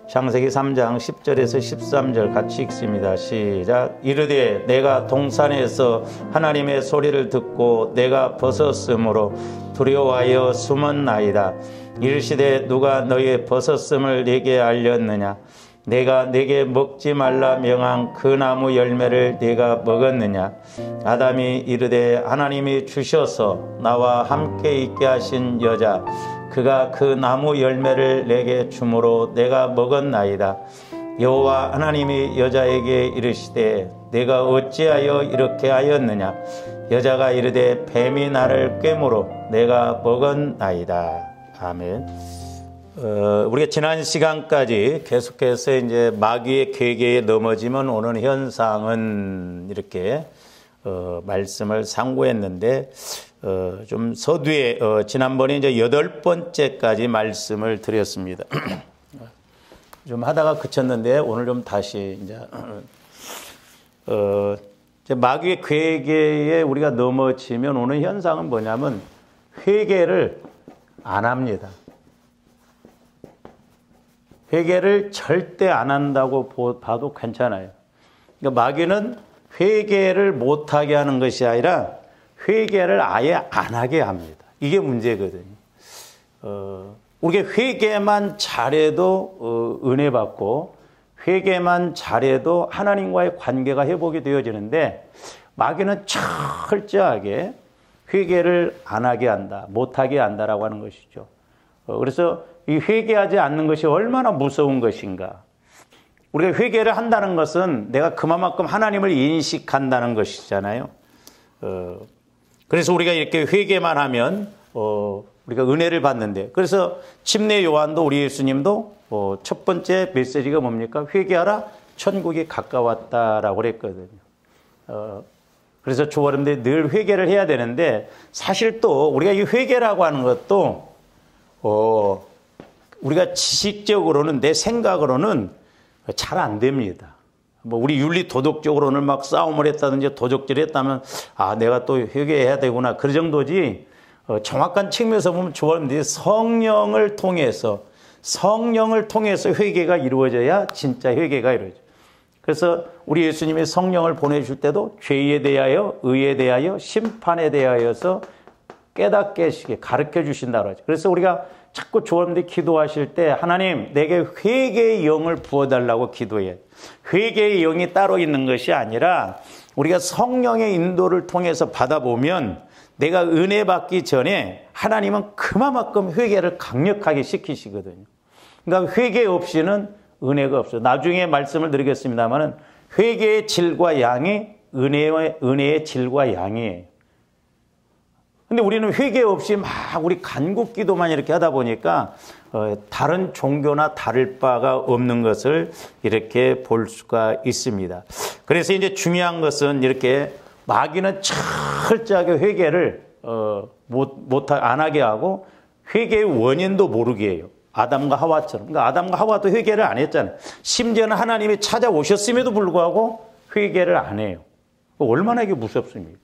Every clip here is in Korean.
창세기 3장 10절에서 13절 같이 읽습니다. 시작. 이르되 내가 동산에서 하나님의 소리를 듣고 내가 벗었으므로 두려워하여 숨었나이다. 이르시되 누가 너의 벗었음을 내게 알렸느냐? 내가 내게 먹지 말라 명한 그 나무 열매를 내가 먹었느냐? 아담이 이르되 하나님이 주셔서 나와 함께 있게 하신 여자 그가 그 나무 열매를 내게 주므로 내가 먹었나이다. 여호와 하나님이 여자에게 이르시되 내가 어찌하여 이렇게 하였느냐? 여자가 이르되 뱀이 나를 꿰므로 내가 먹었나이다. 아멘. 우리가 지난 시간까지 계속해서 이제 마귀의 괴계에 넘어지면 오는 현상은 이렇게 말씀을 상고했는데 좀 서두에 지난번에 이제 8번째까지 말씀을 드렸습니다. 좀 하다가 그쳤는데 오늘 좀 다시 이제 마귀의 괴계에 우리가 넘어지면 오는 현상은 뭐냐면 회개를 안 합니다. 회개를 절대 안 한다고 봐도 괜찮아요. 그러니까 마귀는 회개를 못하게 하는 것이 아니라 회개를 아예 안 하게 합니다. 이게 문제거든요. 우리가 회개만 잘해도 은혜 받고 회개만 잘해도 하나님과의 관계가 회복이 되어지는데 마귀는 철저하게 회개를 안 하게 한다, 못하게 한다라고 하는 것이죠. 그래서 이 회개하지 않는 것이 얼마나 무서운 것인가. 우리가 회개를 한다는 것은 내가 그만큼 하나님을 인식한다는 것이잖아요. 그래서 우리가 이렇게 회개만 하면 우리가 은혜를 받는데, 그래서 침례 요한도 우리 예수님도 첫 번째 메시지가 뭡니까? 회개하라, 천국이 가까웠다라고 그랬거든요. 그래서 조아름들이 늘 회개를 해야 되는데, 사실 또 우리가 이 회개라고 하는 것도 우리가 지식적으로는, 내 생각으로는 잘 안 됩니다. 뭐 우리 윤리 도덕적으로는 막 싸움을 했다든지 도적질을 했다면 내가 또 회개해야 되구나, 그 정도지. 정확한 측면에서 보면 조아름들이 성령을 통해서 회개가 이루어져야 진짜 회개가 이루어져요. 그래서 우리 예수님이 성령을 보내줄 때도 죄에 대하여, 의에 대하여, 심판에 대하여서 깨닫게 하시게 가르쳐 주신다고 하죠. 그래서 우리가 자꾸 조아름들이 기도하실 때 하나님 내게 회개의 영을 부어달라고 기도해요. 회개의 영이 따로 있는 것이 아니라 우리가 성령의 인도를 통해서 받아보면 내가 은혜 받기 전에 하나님은 그만큼 회개를 강력하게 시키시거든요. 그러니까 회개 없이는 은혜가 없어요. 나중에 말씀을 드리겠습니다만 회개의 질과 양이 은혜의 질과 양이에요. 근데 우리는 회개 없이 막 우리 간구 기도만 이렇게 하다 보니까 다른 종교나 다를 바가 없는 것을 이렇게 볼 수가 있습니다. 그래서 이제 중요한 것은 이렇게 마귀는 철저하게 회개를 안 하게 하고 회개의 원인도 모르게 해요. 아담과 하와처럼. 그러니까 아담과 하와도 회개를 안 했잖아요. 심지어는 하나님이 찾아오셨음에도 불구하고 회개를 안 해요. 얼마나 이게 무섭습니까?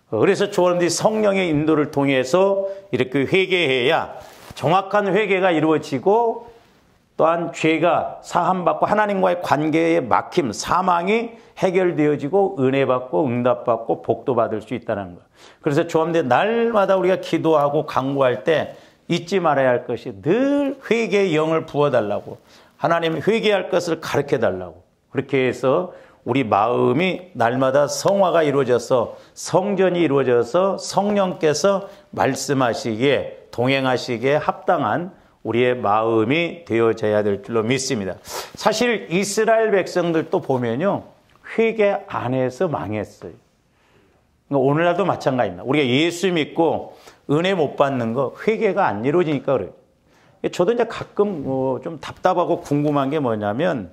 그래서 조아름들이 성령의 인도를 통해서 이렇게 회개해야 정확한 회개가 이루어지고 또한 죄가 사함받고 하나님과의 관계의 막힘, 사망이 해결되어지고 은혜 받고 응답 받고 복도 받을 수 있다는 것. 그래서 조아름들이 날마다 우리가 기도하고 간구할 때 잊지 말아야 할 것이 늘 회개의 영을 부어달라고, 하나님 회개할 것을 가르쳐달라고, 그렇게 해서 우리 마음이 날마다 성화가 이루어져서 성전이 이루어져서 성령께서 말씀하시기에 동행하시기에 합당한 우리의 마음이 되어져야 될 줄로 믿습니다. 사실 이스라엘 백성들도 보면요, 회개 안 해서 망했어요. 그러니까 오늘날도 마찬가지입니다. 우리가 예수 믿고 은혜 못 받는 거 회개가 안 이루어지니까 그래요. 저도 이제 가끔 좀 답답하고 궁금한 게 뭐냐면,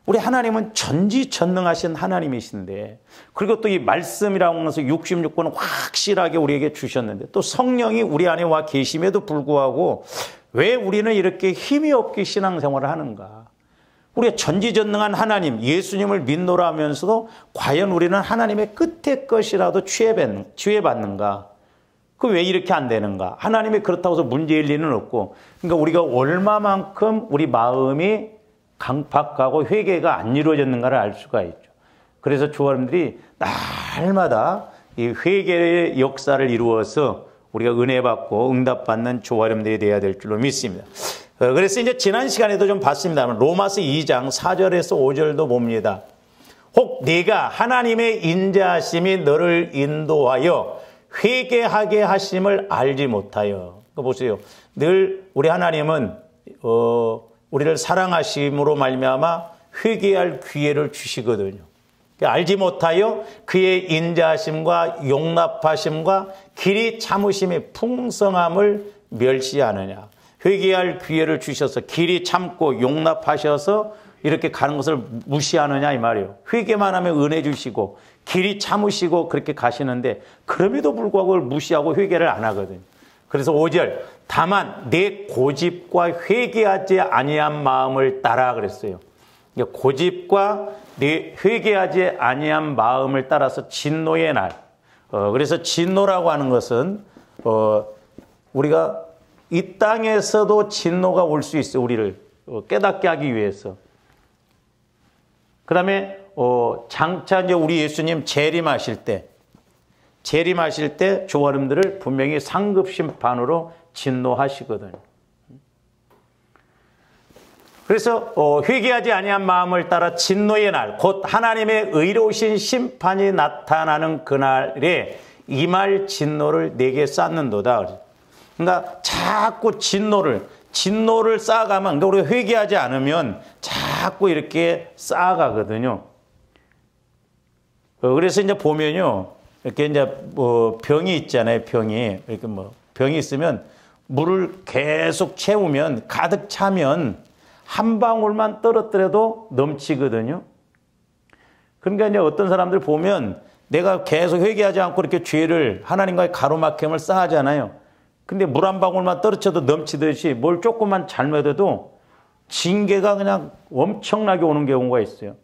우리 하나님은 전지전능하신 하나님이신데, 그리고 또 이 말씀이라고 하면서 66권을 확실하게 우리에게 주셨는데, 또 성령이 우리 안에 와 계심에도 불구하고 왜 우리는 이렇게 힘이 없게 신앙생활을 하는가? 우리가 전지전능한 하나님, 예수님을 믿노라 하면서도 과연 우리는 하나님의 끝의 것이라도 취해받는가? 그 왜 이렇게 안 되는가? 하나님이 그렇다고 해서 문제일 리는 없고, 그러니까 우리가 얼마만큼 우리 마음이 강팍하고 회개가 안 이루어졌는가를 알 수가 있죠. 그래서 주님들이 날마다 이 회개의 역사를 이루어서 우리가 은혜 받고 응답받는 조아름들이 되어야 될 줄로 믿습니다. 그래서 이제 지난 시간에도 좀 봤습니다만 로마서 2장 4절에서 5절도 봅니다. 혹 네가 하나님의 인자하심이 너를 인도하여 회개하게 하심을 알지 못하여. 보세요. 늘 우리 하나님은 우리를 사랑하심으로 말미암아 회개할 기회를 주시거든요. 알지 못하여 그의 인자하심과 용납하심과 길이 참으심의 풍성함을 멸시하느냐. 회개할 기회를 주셔서 길이 참고 용납하셔서 이렇게 가는 것을 무시하느냐 이 말이에요. 회개만 하면 은혜 주시고 길이 참으시고 그렇게 가시는데 그럼에도 불구하고 그걸 무시하고 회개를 안 하거든요. 그래서 5절 다만 내 고집과 회개하지 아니한 마음을 따라 그랬어요. 고집과 내 회개하지 아니한 마음을 따라서 진노의 날. 그래서 진노라고 하는 것은 우리가 이 땅에서도 진노가 올 수 있어요. 우리를 깨닫게 하기 위해서. 그 다음에 장차 이제 우리 예수님 재림하실 때 조아름들을 분명히 상급 심판으로 진노하시거든요. 그래서 회개하지 아니한 마음을 따라 진노의 날, 곧 하나님의 의로우신 심판이 나타나는 그날에 임할 진노를 내게 쌓는도다. 그러니까 자꾸 진노를 쌓아가면, 그러니까 우리가 회개하지 않으면 자꾸 이렇게 쌓아가거든요. 그래서 이제 보면요, 이렇게 이제 병이 있잖아요, 병이. 이렇게 병이 있으면 물을 계속 채우면, 가득 차면 한 방울만 떨어뜨려도 넘치거든요. 그러니까 이제 어떤 사람들 보면 내가 계속 회개하지 않고 이렇게 죄를 하나님과의 가로막힘을 쌓아잖아요. 근데 물 한 방울만 떨어져도 넘치듯이 뭘 조금만 잘못해도 징계가 그냥 엄청나게 오는 경우가 있어요.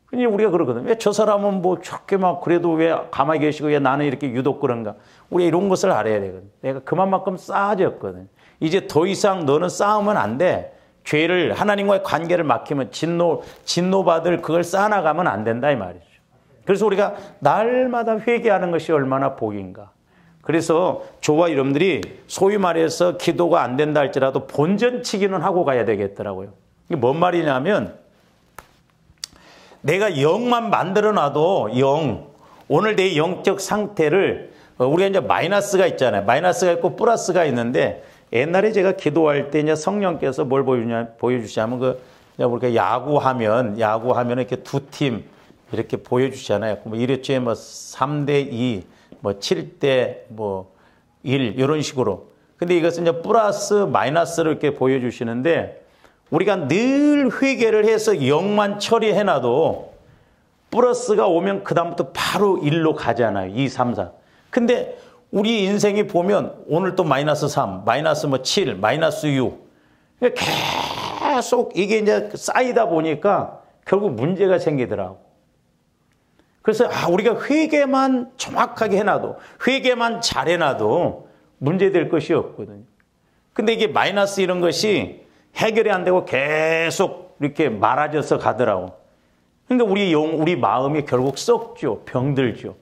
근데 우리가 그러거든요. 왜 저 사람은 뭐 저렇게 막 그래도 왜 가만히 계시고 왜 나는 이렇게 유독 그런가? 우리가 이런 것을 알아야 되거든요. 내가 그만큼 쌓아졌거든. 이제 더 이상 너는 쌓으면 안 돼. 죄를 하나님과의 관계를 막히면 진노받을 그걸 쌓아나가면 안 된다 이 말이죠. 그래서 우리가 날마다 회개하는 것이 얼마나 복인가. 그래서 저와 여러분들이 소위 말해서 기도가 안 된다 할지라도 본전치기는 하고 가야 되겠더라고요. 이게 뭔 말이냐면 내가 영만 만들어놔도 오늘 내 영적 상태를 우리가 이제 마이너스가 있잖아요. 마이너스가 있고 플러스가 있는데 옛날에 제가 기도할 때 이제 성령께서 뭘 보여주시냐면 우리가 야구하면 이렇게 두 팀 이렇게 보여주시잖아요. 뭐 1회초에 3대2 7대 1 이런 식으로. 근데 이것은 이제 플러스 마이너스를 이렇게 보여주시는데 우리가 늘 회개를 해서 0만 처리해놔도 플러스가 오면 그다음부터 바로 1로 가잖아요. 2, 3, 4. 근데 우리 인생에 보면 오늘 또 마이너스 3, 마이너스 7, 마이너스 6. 계속 이게 이제 쌓이다 보니까 결국 문제가 생기더라고. 그래서 우리가 회개만 정확하게 해놔도, 회개만 잘 해놔도 문제될 것이 없거든요. 근데 이게 마이너스 이런 것이 해결이 안 되고 계속 이렇게 말아져서 가더라고. 그러니까 우리 마음이 결국 썩죠. 병들죠.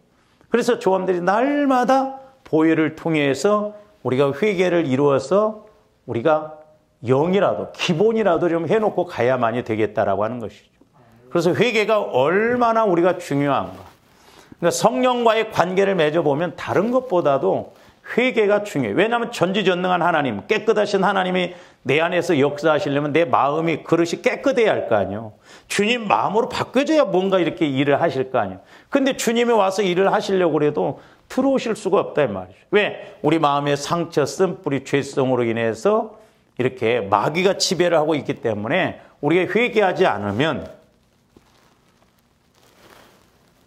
그래서 조함들이 날마다 보혈을 통해서 우리가 회개를 이루어서 우리가 영이라도 기본이라도 좀 해놓고 가야만이 되겠다라고 하는 것이죠. 그래서 회개가 얼마나 우리가 중요한가. 그러니까 성령과의 관계를 맺어보면 다른 것보다도 회개가 중요해요. 왜냐하면 전지전능한 하나님, 깨끗하신 하나님이 내 안에서 역사하시려면 내 마음이 그릇이 깨끗해야 할 거 아니에요. 주님 마음으로 바뀌어져야 뭔가 이렇게 일을 하실 거 아니에요. 근데 주님이 와서 일을 하시려고 해도 들어오실 수가 없다 이 말이죠. 왜? 우리 마음에 상처, 쓴뿌리, 죄성으로 인해서 이렇게 마귀가 지배를 하고 있기 때문에 우리가 회개하지 않으면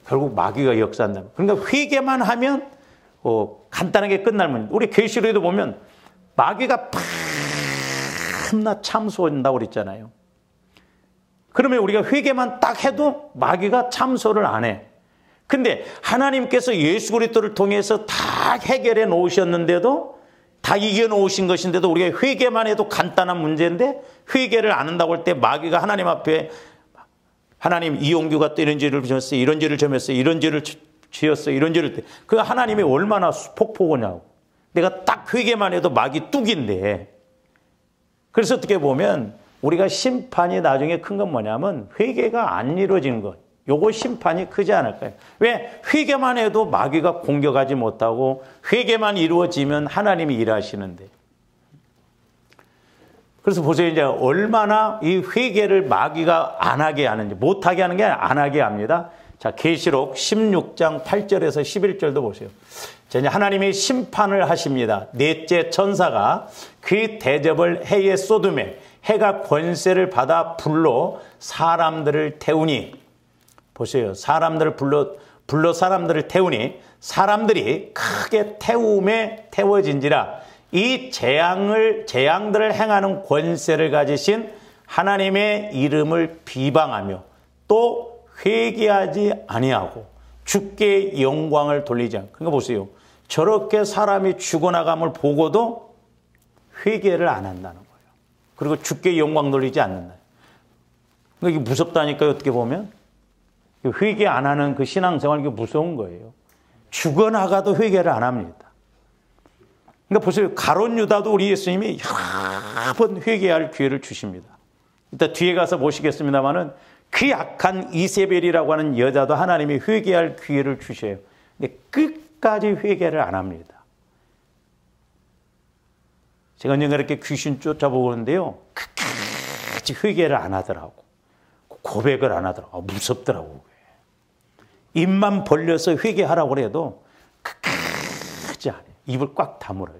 결국 마귀가 역사한다. 그러니까 회개만 하면 간단하게 끝날 문제. 우리 계시록에도 보면 마귀가 밤낮 참소한다고 그랬잖아요. 그러면 우리가 회개만 딱 해도 마귀가 참소를 안 해. 근데 하나님께서 예수 그리스도를 통해서 다 해결해 놓으셨는데도, 다 이겨 놓으신 것인데도 우리가 회개만 해도 간단한 문제인데 회개를 안 한다고 할 때 마귀가 하나님 앞에, 하나님 이용규가 또 이런 죄를 지었어요, 이런 죄를 저었어요, 이런 죄를 지었어요, 이런 죄를 때, 그 하나님이 얼마나 폭포냐고. 내가 딱 회개만 해도 마귀 뚝인데. 그래서 어떻게 보면 우리가 심판이 나중에 큰 건 뭐냐면 회개가 안 이루어지는 것. 요거 심판이 크지 않을까요? 왜? 회개만 해도 마귀가 공격하지 못하고 회개만 이루어지면 하나님이 일하시는데. 그래서 보세요. 이제 얼마나 이 회개를 마귀가 안 하게 하는지, 못하게 하는 게 아니라 안 하게 합니다. 자, 계시록 16장 8절에서 11절도 보세요. 자, 이제 하나님이 심판을 하십니다. 넷째 천사가 그 대접을 해에 쏟음에 해가 권세를 받아 불로 사람들을 태우니, 보세요. 사람들을 불러 사람들을 태우니 사람들이 크게 태움에 태워진지라. 이 재앙들을 행하는 권세를 가지신 하나님의 이름을 비방하며 또 회개하지 아니하고 주께 영광을 돌리지 않고. 그러니까 보세요. 저렇게 사람이 죽어나감을 보고도 회개를 안 한다는 거예요. 그리고 주께 영광 돌리지 않는다. 그러니까 이게 무섭다니까요. 어떻게 보면. 회개 안 하는 그 신앙생활, 이게 무서운 거예요. 죽어나가도 회개를 안 합니다. 그러니까 보세요. 가룟 유다도 우리 예수님이 여러 번 회개할 기회를 주십니다. 일단 뒤에 가서 보시겠습니다만은 그 약한 이세벨이라고 하는 여자도 하나님이 회개할 기회를 주셔요. 근데 끝까지 회개를 안 합니다. 제가 언젠가 이렇게 귀신 쫓아보는데요. 끝까지 회개를 안 하더라고. 고백을 안 하더라고. 무섭더라고. 입만 벌려서 회개하라고 해도 끝까지 안 해요. 입을 꽉 다물어요.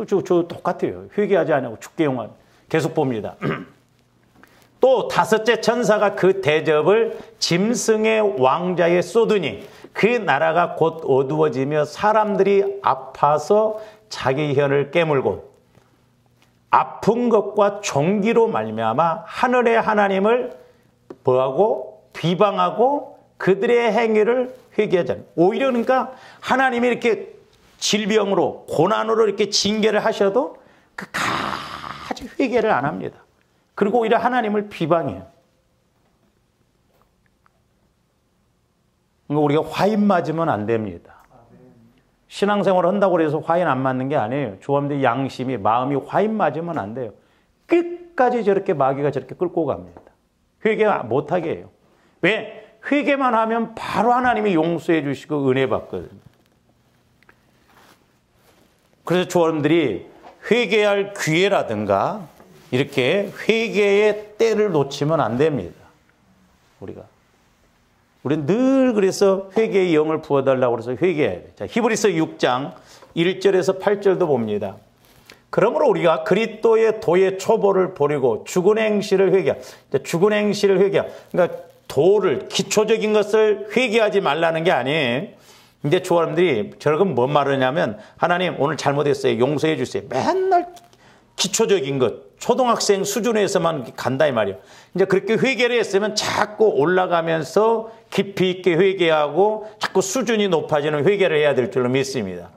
저 똑같아요. 회개하지 않고 주께 영광. 계속 봅니다. 또 다섯째 천사가 그 대접을 짐승의 왕자에 쏟으니 그 나라가 곧 어두워지며 사람들이 아파서 자기 혀를 깨물고 아픈 것과 종기로 말미암아 하늘의 하나님을 뭐하고 비방하고 그들의 행위를 회개하지 않아요. 오히려 그러니까 하나님이 이렇게 질병으로 고난으로 이렇게 징계를 하셔도 끝까지 회개를 안 합니다. 그리고 오히려 하나님을 비방해요. 그러니까 우리가 화인 맞으면 안 됩니다. 신앙생활을 한다고 해서 화인 안 맞는 게 아니에요. 조합대 양심이, 마음이 화인 맞으면 안 돼요. 끝까지 저렇게 마귀가 저렇게 끌고 갑니다. 회개 못하게 해요. 왜? 회개만 하면 바로 하나님이 용서해 주시고 은혜 받거든요. 그래서 조합들이 회개할 기회라든가 이렇게 회개의 때를 놓치면 안 됩니다. 우리는 늘 그래서 회개의 영을 부어달라고 해서 회개해야 돼요. 자, 히브리서 6장 1절에서 8절도 봅니다. 그러므로 우리가 그리스도의 도의 초보를 버리고 죽은 행실을 회개하. 죽은 행실을 회개하. 그러니까 도를, 기초적인 것을 회개하지 말라는 게 아니에요. 근데 조합들이 저런 뭔 말을 하냐면 하나님 오늘 잘못했어요. 용서해 주세요. 맨날 기초적인 것, 초등학생 수준에서만 간다 이 말이에요. 이제 그렇게 회개를 했으면 자꾸 올라가면서 깊이 있게 회개하고 자꾸 수준이 높아지는 회개를 해야 될 줄로 믿습니다.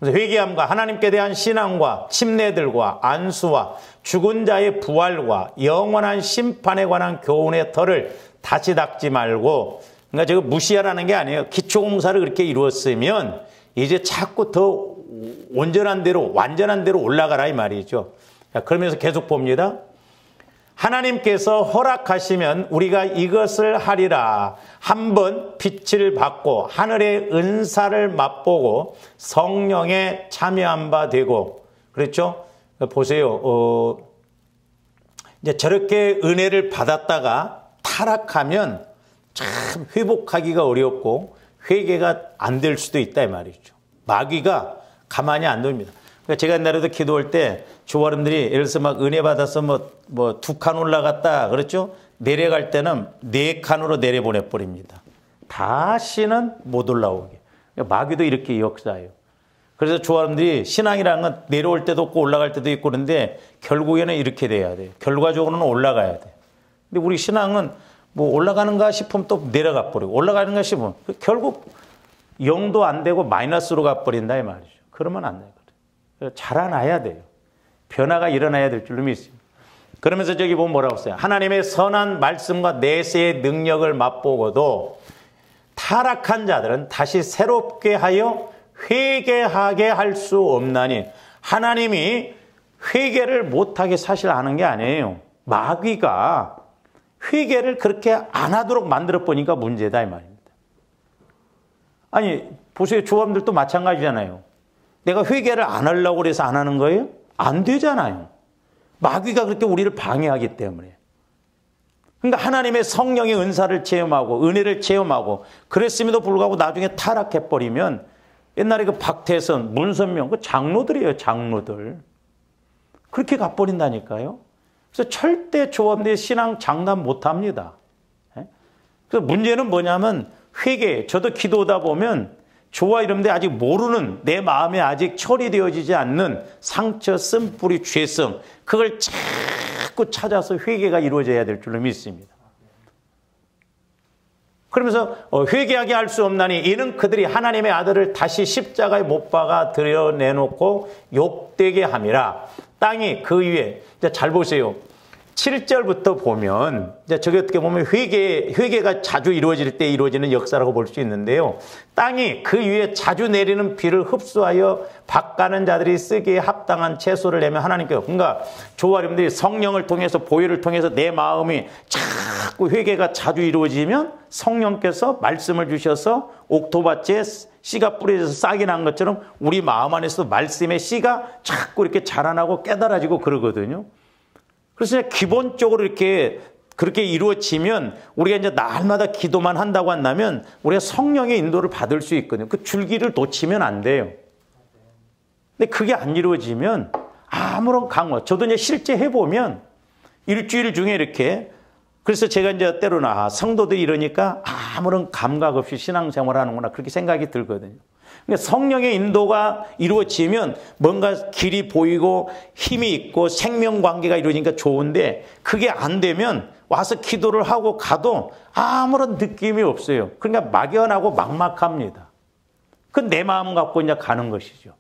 그래서 회개함과 하나님께 대한 신앙과 침례들과 안수와 죽은 자의 부활과 영원한 심판에 관한 교훈의 털을 다시 닦지 말고, 그러니까 저거 무시하라는 게 아니에요. 기초공사를 그렇게 이루었으면 이제 자꾸 더 온전한 대로, 완전한 대로 올라가라 이 말이죠. 그러면서 계속 봅니다. 하나님께서 허락하시면 우리가 이것을 하리라. 한번 빛을 받고 하늘의 은사를 맛보고 성령에 참여한 바 되고. 그렇죠? 보세요. 이제 저렇게 은혜를 받았다가 타락하면 참 회복하기가 어렵고 회개가 안 될 수도 있다 이 말이죠. 마귀가 가만히 안 둡니다. 그러니까 제가 옛날에도 기도할 때 조화름들이 예를 들어서 막 은혜 받아서 뭐 2칸 올라갔다 그렇죠? 내려갈 때는 4칸으로 내려보내버립니다. 다시는 못 올라오게. 그러니까 마귀도 이렇게 역사해요. 그래서 조화름들이 신앙이라는 건 내려올 때도 없고 올라갈 때도 있고 그런데 결국에는 이렇게 돼야 돼요. 결과적으로는 올라가야 돼요. 근데 우리 신앙은 뭐 올라가는가 싶으면 또 내려가 버리고 올라가는가 싶으면 결국 0도 안 되고 마이너스로 가버린다 이 말이죠. 그러면 안 돼요. 자라나야 돼요. 변화가 일어나야 될 줄로 믿습니다. 그러면서 저기 보면 뭐라고 써요? 하나님의 선한 말씀과 내세의 능력을 맛보고도 타락한 자들은 다시 새롭게 하여 회개하게 할 수 없나니. 하나님이 회개를 못하게 사실 하는 게 아니에요. 마귀가 회개를 그렇게 안 하도록 만들어 보니까 문제다 이 말입니다. 아니 보세요. 조합들도 마찬가지잖아요. 내가 회개를 안 하려고 그래서 안 하는 거예요? 안 되잖아요. 마귀가 그렇게 우리를 방해하기 때문에. 그러니까 하나님의 성령의 은사를 체험하고 은혜를 체험하고 그랬음에도 불구하고 나중에 타락해버리면 옛날에 그 박태선, 문선명 그 장로들이에요. 장로들. 그렇게 가버린다니까요. 그래서 절대 조합내 신앙 장담 못합니다. 그래서 문제는 뭐냐면 회개. 저도 기도하다 보면 저와 이런데 아직 모르는 내 마음에 아직 처리되어지지 않는 상처, 쓴뿌리, 죄성 그걸 자꾸 찾아서 회개가 이루어져야 될 줄로 믿습니다. 그러면서 회개하게 할 수 없나니 이는 그들이 하나님의 아들을 다시 십자가에 못 박아 드러내놓고 욕되게 함이라. 땅이 그 위에 잘 보세요. 7절부터 보면 저게 어떻게 보면 회개가 자주 이루어질 때 이루어지는 역사라고 볼 수 있는데요. 땅이 그 위에 자주 내리는 비를 흡수하여 밭가는 자들이 쓰기에 합당한 채소를 내면 하나님께서, 그러니까 저와 여러분들이 성령을 통해서 보혈을 통해서 내 마음이 자꾸 회개가 자주 이루어지면 성령께서 말씀을 주셔서 옥토밭에 씨가 뿌려져서 싹이 난 것처럼 우리 마음 안에서 말씀의 씨가 자꾸 이렇게 자라나고 깨달아지고 그러거든요. 그래서 기본적으로 이렇게 그렇게 이루어지면 우리가 이제 날마다 기도만 한다고 한다면 우리가 성령의 인도를 받을 수 있거든요. 그 줄기를 놓치면 안 돼요. 근데 그게 안 이루어지면 아무런 강화. 저도 이제 실제 해보면 일주일 중에 이렇게 그래서 제가 이제 때로는 성도들이 이러니까 아무런 감각 없이 신앙생활을 하는구나 그렇게 생각이 들거든요. 그러니까 성령의 인도가 이루어지면 뭔가 길이 보이고 힘이 있고 생명관계가 이루어지니까 좋은데 그게 안 되면 와서 기도를 하고 가도 아무런 느낌이 없어요. 그러니까 막연하고 막막합니다. 그 내 마음 갖고 이제 가는 것이죠.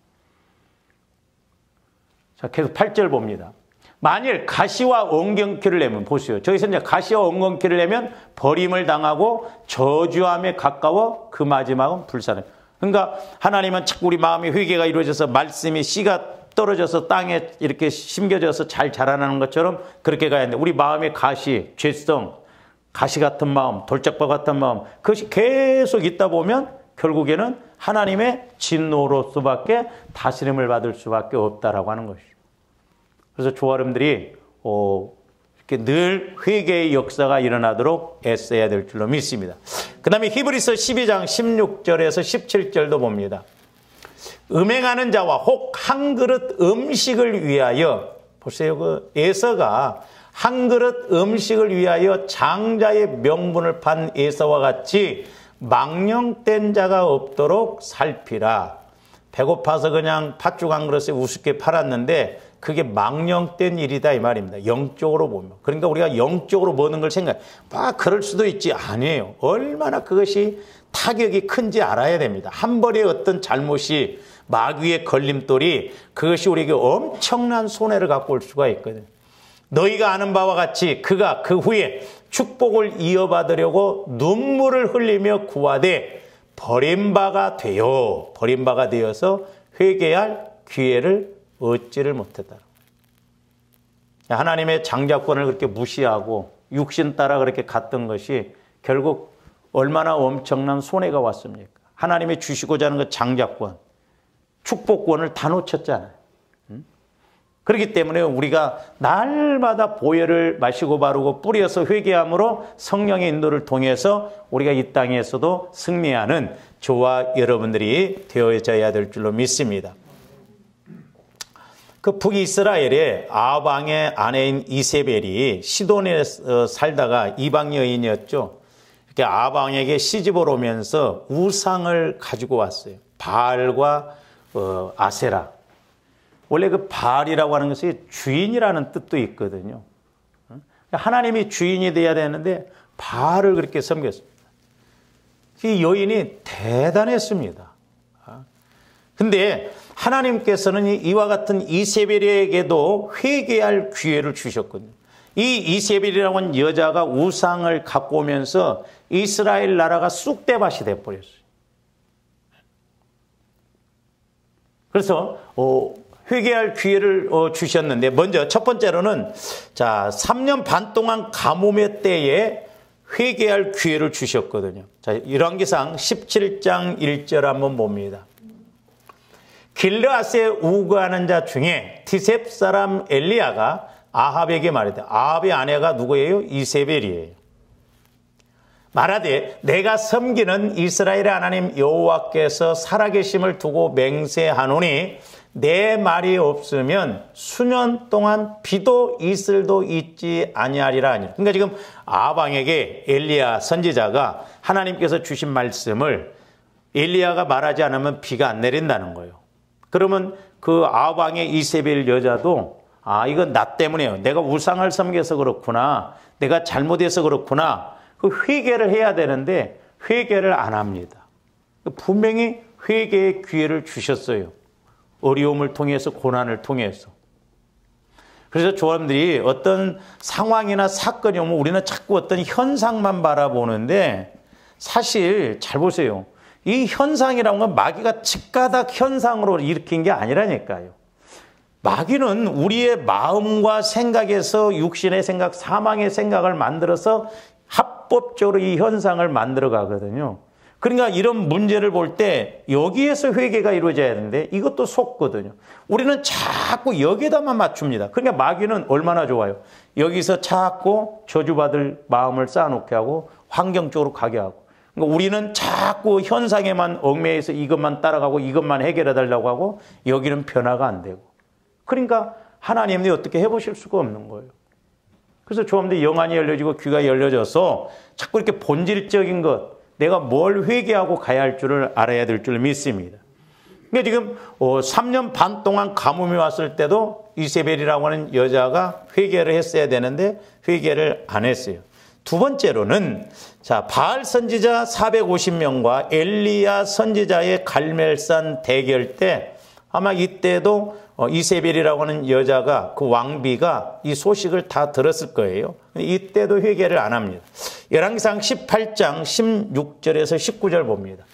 자, 계속 8절 봅니다. 만일 가시와 엉겅퀴를 내면 보세요. 저기서 이제 가시와 엉겅퀴를 내면 버림을 당하고 저주함에 가까워 그 마지막은 불사름. 그러니까 하나님은 자꾸 우리 마음의 회개가 이루어져서 말씀이 씨가 떨어져서 땅에 이렇게 심겨져서 잘 자라나는 것처럼 그렇게 가야 하는데 우리 마음의 가시, 죄성, 가시 같은 마음, 돌짝바 같은 마음 그것이 계속 있다 보면 결국에는 하나님의 진노로서밖에 다스림을 받을 수밖에 없다라고 하는 것이죠. 그래서 조아름들이 이렇게 늘 회개의 역사가 일어나도록 애써야 될 줄로 믿습니다. 그 다음에 히브리서 12장 16절에서 17절도 봅니다. 음행하는 자와 혹 한 그릇 음식을 위하여 보세요. 그 에서가 한 그릇 음식을 위하여 장자의 명분을 판 에서와 같이 망령된 자가 없도록 살피라. 배고파서 그냥 팥죽 한 그릇에 우습게 팔았는데 그게 망령된 일이다 이 말입니다. 영적으로 보면. 그러니까 우리가 영적으로 보는 걸 생각해. 그럴 수도 있지. 아니에요. 얼마나 그것이 타격이 큰지 알아야 됩니다. 한 번의 어떤 잘못이 마귀의 걸림돌이 그것이 우리에게 엄청난 손해를 갖고 올 수가 있거든요. 너희가 아는 바와 같이 그가 그 후에 축복을 이어받으려고 눈물을 흘리며 구하되 버림바가 되어서 회개할 기회를 얻지를 못했다. 하나님의 장자권을 그렇게 무시하고 육신 따라 그렇게 갔던 것이 결국 얼마나 엄청난 손해가 왔습니까? 하나님이 주시고자 하는 그 장자권, 축복권을 다 놓쳤잖아요. 그렇기 때문에 우리가 날마다 보혈을 마시고 바르고 뿌려서 회개함으로 성령의 인도를 통해서 우리가 이 땅에서도 승리하는 저와 여러분들이 되어져야 될 줄로 믿습니다. 그 북이스라엘의 아방의 아내인 이세벨이 시돈에 살다가 이방 여인이었죠. 이렇게 아방에게 시집을 오면서 우상을 가지고 왔어요. 바알과 아세라. 원래 그 바알이라고 하는 것이 주인이라는 뜻도 있거든요. 하나님이 주인이 돼야 되는데 바알을 그렇게 섬겼습니다. 이 여인이 대단했습니다. 근데 하나님께서는 이와 같은 이세벨에게도 회개할 기회를 주셨거든요. 이 이세벨이라고 하는 여자가 우상을 갖고 오면서 이스라엘 나라가 쑥대밭이 돼버렸어요. 그래서 회개할 기회를 주셨는데, 먼저 첫 번째로는 3년 반 동안 가뭄의 때에 회개할 기회를 주셨거든요. 자, 열왕기상 17장 1절 한번 봅니다. 길르앗에 우거하는 자 중에 디셉 사람 엘리야가 아합에게 말하되, 아합의 아내가 누구예요? 이세벨이에요. 말하되 내가 섬기는 이스라엘의 하나님 여호와께서 살아계심을 두고 맹세하노니 내 말이 없으면 수년 동안 비도 이슬도 있지 아니하리라 하니. 그러니까 지금 아합 왕에게 엘리야 선지자가 하나님께서 주신 말씀을 엘리야가 말하지 않으면 비가 안 내린다는 거예요. 그러면 그 아합 왕의 이세벨 여자도 이건 나 때문이에요. 내가 우상을 섬겨서 그렇구나. 내가 잘못해서 그렇구나. 그 회개를 해야 되는데 회개를 안 합니다. 분명히 회개의 기회를 주셨어요. 어려움을 통해서, 고난을 통해서. 그래서 조합들이 어떤 상황이나 사건이 오면 우리는 자꾸 어떤 현상만 바라보는데, 사실 잘 보세요. 이 현상이라는 건 마귀가 즉가닥 현상으로 일으킨 게 아니라니까요. 마귀는 우리의 마음과 생각에서 육신의 생각, 사망의 생각을 만들어서 합법적으로 이 현상을 만들어 가거든요. 그러니까 이런 문제를 볼 때 여기에서 회개가 이루어져야 되는데 이것도 속거든요. 우리는 자꾸 여기에다만 맞춥니다. 그러니까 마귀는 얼마나 좋아요. 여기서 자꾸 저주받을 마음을 쌓아놓게 하고 환경적으로 가게 하고. 그러니까 우리는 자꾸 현상에만 얽매여서 이것만 따라가고 이것만 해결해달라고 하고 여기는 변화가 안 되고. 그러니까 하나님이 어떻게 해보실 수가 없는 거예요. 그래서 조합들 영안이 열려지고 귀가 열려져서 자꾸 이렇게 본질적인 것, 내가 뭘 회개하고 가야 할 줄을 알아야 될 줄 믿습니다. 그러니까 지금 3년 반 동안 가뭄이 왔을 때도 이세벨이라고 하는 여자가 회개를 했어야 되는데 회개를 안 했어요. 두 번째로는 바알 선지자 450명과 엘리야 선지자의 갈멜산 대결 때 아마 이때도 이세벨이라고 하는 여자가, 그 왕비가 이 소식을 다 들었을 거예요. 이때도 회개를 안 합니다. 열왕기상 18장 16절에서 19절 봅니다.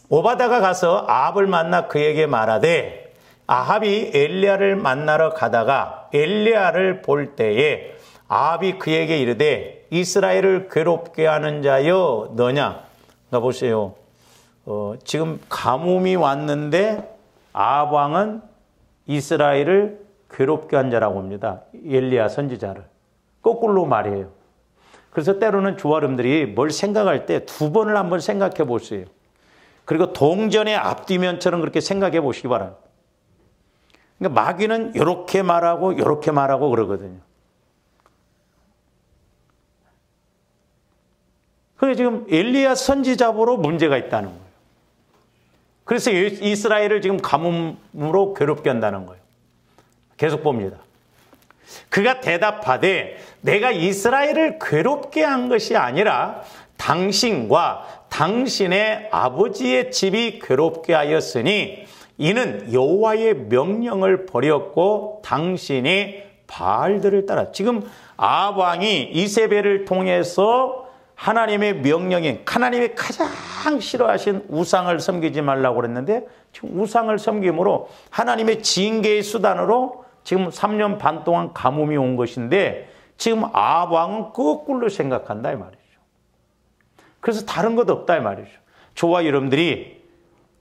오바다가 가서 아합을 만나 그에게 말하되, 아합이 엘리야를 만나러 가다가 엘리야를 볼 때에 아합이 그에게 이르되, 이스라엘을 괴롭게 하는 자여 너냐? 나 보세요. 지금 가뭄이 왔는데 아합 왕은 이스라엘을 괴롭게 한 자라고 합니다. 엘리야 선지자를. 거꾸로 말이에요. 그래서 때로는 조아름들이 뭘 생각할 때 두 번을 한번 생각해 보세요. 그리고 동전의 앞뒤면처럼 그렇게 생각해 보시기 바랍니다. 그러니까 마귀는 이렇게 말하고 이렇게 말하고 그러거든요. 그게 지금 엘리야 선지자보로 문제가 있다는 거예요. 그래서 이스라엘을 지금 가뭄으로 괴롭게 한다는 거예요. 계속 봅니다. 그가 대답하되, 내가 이스라엘을 괴롭게 한 것이 아니라 당신과 당신의 아버지의 집이 괴롭게 하였으니 이는 여호와의 명령을 버렸고 당신이 바알들을 따라. 지금 아합 왕이 이세벨을 통해서 하나님의 명령인, 하나님이 가장 싫어하신 우상을 섬기지 말라고 그랬는데 지금 우상을 섬김으로 하나님의 징계의 수단으로 지금 3년 반 동안 가뭄이 온 것인데 지금 아합 왕은 거꾸로 생각한다 이 말이죠. 그래서 다른 것 없다 이 말이죠. 저와 여러분들이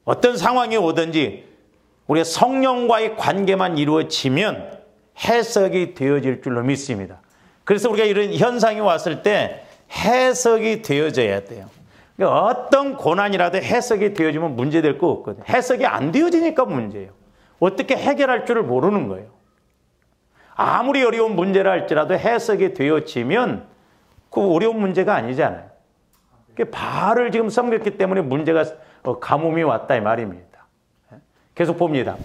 어떤 상황이 오든지 우리가 성령과의 관계만 이루어지면 해석이 되어질 줄로 믿습니다. 그래서 우리가 이런 현상이 왔을 때 해석이 되어져야 돼요. 그러니까 어떤 고난이라도 해석이 되어지면 문제될 거 없거든요. 해석이 안 되어지니까 문제예요. 어떻게 해결할 줄을 모르는 거예요. 아무리 어려운 문제라 할지라도 해석이 되어지면 그 어려운 문제가 아니잖아요. 바알을 지금 섬겼기 때문에 문제가 가뭄이 왔다 이 말입니다. 계속 봅니다.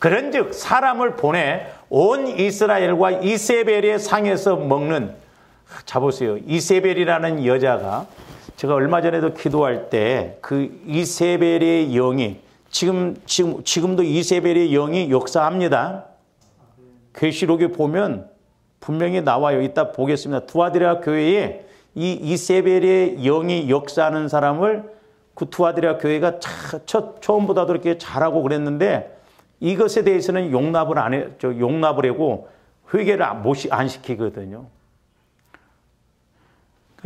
그런즉 사람을 보내 온 이스라엘과 이세벨의 상에서 먹는, 자 보세요. 이세벨이라는 여자가 제가 얼마 전에도 기도할 때 그 이세벨의 영이 지금도 이세벨의 영이 역사합니다. 계시록에 보면 분명히 나와요. 이따 보겠습니다. 투아디라 교회에 이 이세벨의 영이 역사하는 사람을 그 투아디라 교회가 처음보다도 이렇게 잘하고 그랬는데 이것에 대해서는 용납을 하고 회개를 안 시키거든요.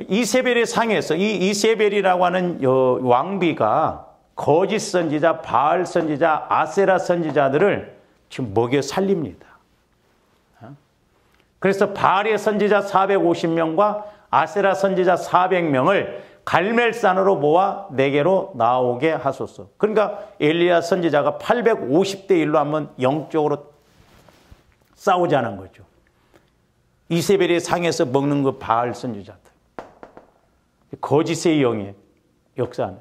이세벨의 상에서 이 이세벨이라고 하는 왕비가 거짓 선지자, 바알 선지자, 아세라 선지자들을 지금 먹여 살립니다. 그래서 바알의 선지자 450명과 아세라 선지자 400명을 갈멜산으로 모아 내게로 나오게 하소서. 그러니까 엘리야 선지자가 850대 1로 한번 영적으로 싸우자는 거죠. 이세벨의 상에서 먹는 그 바알 선지자들. 거짓의 영의 역사는.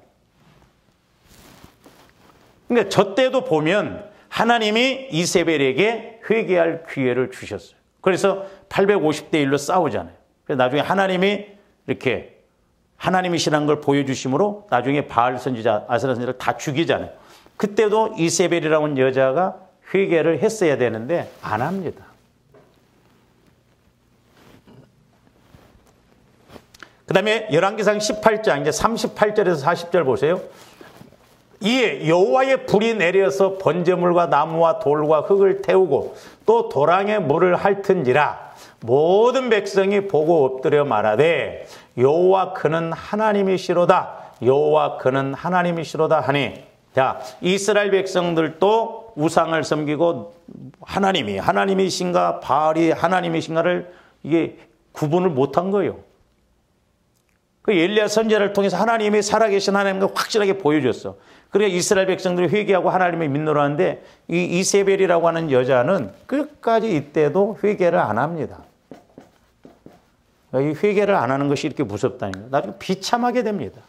그러니까 저 때도 보면 하나님이 이세벨에게 회개할 기회를 주셨어요. 그래서 850대 1로 싸우잖아요. 그래서 나중에 하나님이 이렇게 하나님이시라는 걸 보여주심으로 나중에 바알 선지자, 아세라 선지자를 다 죽이잖아요. 그때도 이세벨이라고 하는 여자가 회개를 했어야 되는데 안 합니다. 그 다음에 열왕기상 18장 이제 38절에서 40절 보세요. 이에 여호와의 불이 내려서 번제물과 나무와 돌과 흙을 태우고 또 도랑에 물을 핥은지라 모든 백성이 보고 엎드려 말하되 여호와 그는 하나님이시로다. 여호와 그는 하나님이시로다 하니, 자, 이스라엘 백성들도 우상을 섬기고 하나님이 하나님이신가 바알이 하나님이신가를 이게 구분을 못한 거예요. 그 엘리야 선지자를 통해서 하나님이 살아계신 하나님과 확실하게 보여줬어. 그러니까 이스라엘 백성들이 회개하고 하나님을 믿노라 하는데 이 이세벨이라고 하는 여자는 끝까지 이때도 회개를 안 합니다. 이 회개를 안 하는 것이 이렇게 무섭다는 거예요. 나중에 비참하게 됩니다.